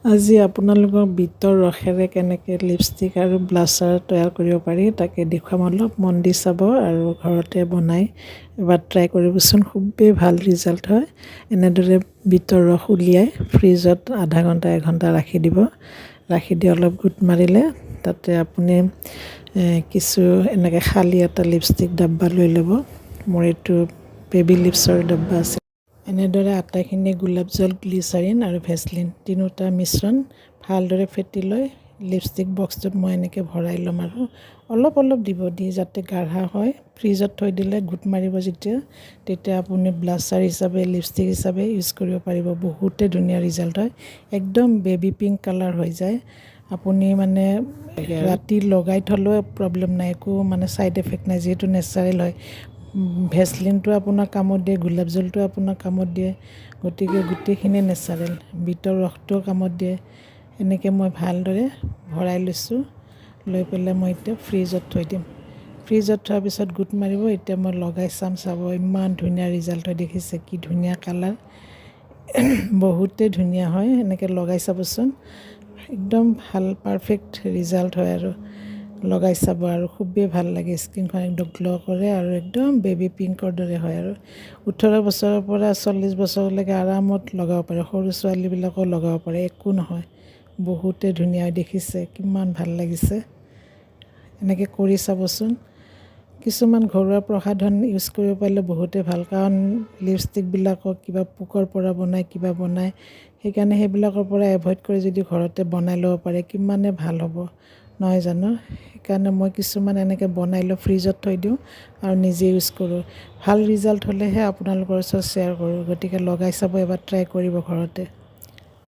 আজি আপোনালোকক বিটৰ ৰসেৰে কেনেকৈ লিপষ্টিক আৰু ব্লাছাৰ তৈয়াৰ কৰিব পাৰি তাকে দেখুৱাম। অলপ মন দি চাব আৰু ঘৰতে বনাই এবাৰ ট্ৰাই কৰিবচোন। খুবেই ভাল ৰিজাল্ট হয়। এনেদৰে বিটৰ ৰস উলিয়াই ফ্ৰিজত আধা ঘণ্টা 1 ঘণ্টা ৰাখি দিব। ৰাখি দি অলপ গোট মাৰিলে তাতে আপুনি কিছু এনেকৈ খালী এটা লিপষ্টিক ডাব্বা লৈ ল'ব। মোৰ এইটো বেবী লিপছৰ ডাব্বা আছে। এনেদৰে আটাইখিনি গোলাপ জল, গ্লিচাৰিন আৰু ভেচলিন তিনিওটা মিশ্ৰণ ভালদৰে ফেটি লৈ লিপষ্টিক বক্সটোত মই এনেকৈ ভৰাই ল'ম আৰু অলপ অলপ দিব দি যাতে গাঢ়া হয়। ফ্ৰিজত থৈ দিলে গোট মাৰিব তেতিয়া আপুনি ব্লাছাৰ হিচাপে, লিপষ্টিক হিচাপে ইউজ কৰিব পাৰিব। বহুতে ধুনীয়া ৰিজাল্ট হয়। একদম বেবী পিংক কালাৰ হৈ যায়। আপুনি মানে ৰাতি লগাই থ'লেও প্ৰব্লেম নাই, একো মানে ছাইড এফেক্ট নাই, যিহেতু নেচাৰেল হয়। ভেচলিনটো আপোনাৰ কামত দিয়ে, গোলাপ জলটো আপোনাৰ কামত দিয়ে, গতিকে গোটেইখিনি নেচাৰেল। বিটৰ ৰসটোও কামত দিয়ে। এনেকৈ মই ভালদৰে ভৰাই লৈছোঁ। লৈ পেলাই মই এতিয়া ফ্ৰিজত থৈ দিম। ফ্ৰিজত থোৱাৰ পিছত গোট মাৰিব। এতিয়া মই লগাই চাব, ইমান ধুনীয়া ৰিজাল্ট হয়। দেখিছে কি ধুনীয়া কালাৰ, বহুতেই ধুনীয়া হয়। এনেকৈ লগাই চাবচোন, একদম ভাল পাৰফেক্ট ৰিজাল্ট হয় আৰু লগাই চাব আৰু খুবেই ভাল লাগে। স্কিনখন একদম গ্ল' কৰে আৰু একদম বেবী পিংকৰ দৰে হয় আৰু 18 বছৰৰ পৰা 40 বছৰলৈকে আৰামত লগাব পাৰে। সৰু ছোৱালীবিলাকেও লগাব পাৰে, একো নহয়। বহুতেই ধুনীয়া। দেখিছে কিমান ভাল লাগিছে। এনেকৈ কৰি চাবচোন। কিছুমান ঘৰুৱা প্ৰসাধন ইউজ কৰিব পাৰিলে বহুতেই ভাল, কাৰণ লিপষ্টিকবিলাকক কিবা পোকৰ পৰা বনায়, কিবা বনায়। সেইকাৰণে সেইবিলাকৰ পৰা এভইড কৰি যদি ঘৰতে বনাই ল'ব পাৰে কিমানে ভাল হ'ব, নহয় জানো? সেইকাৰণে মই কিছুমান এনেকৈ বনাই লৈ ফ্ৰিজত থৈ দিওঁ আৰু নিজে ইউজ কৰোঁ। ভাল ৰিজাল্ট হ'লেহে আপোনালোকৰ ওচৰত শ্বেয়াৰ কৰোঁ। গতিকে লগাই চাব, এবাৰ ট্ৰাই কৰিব ঘৰতে।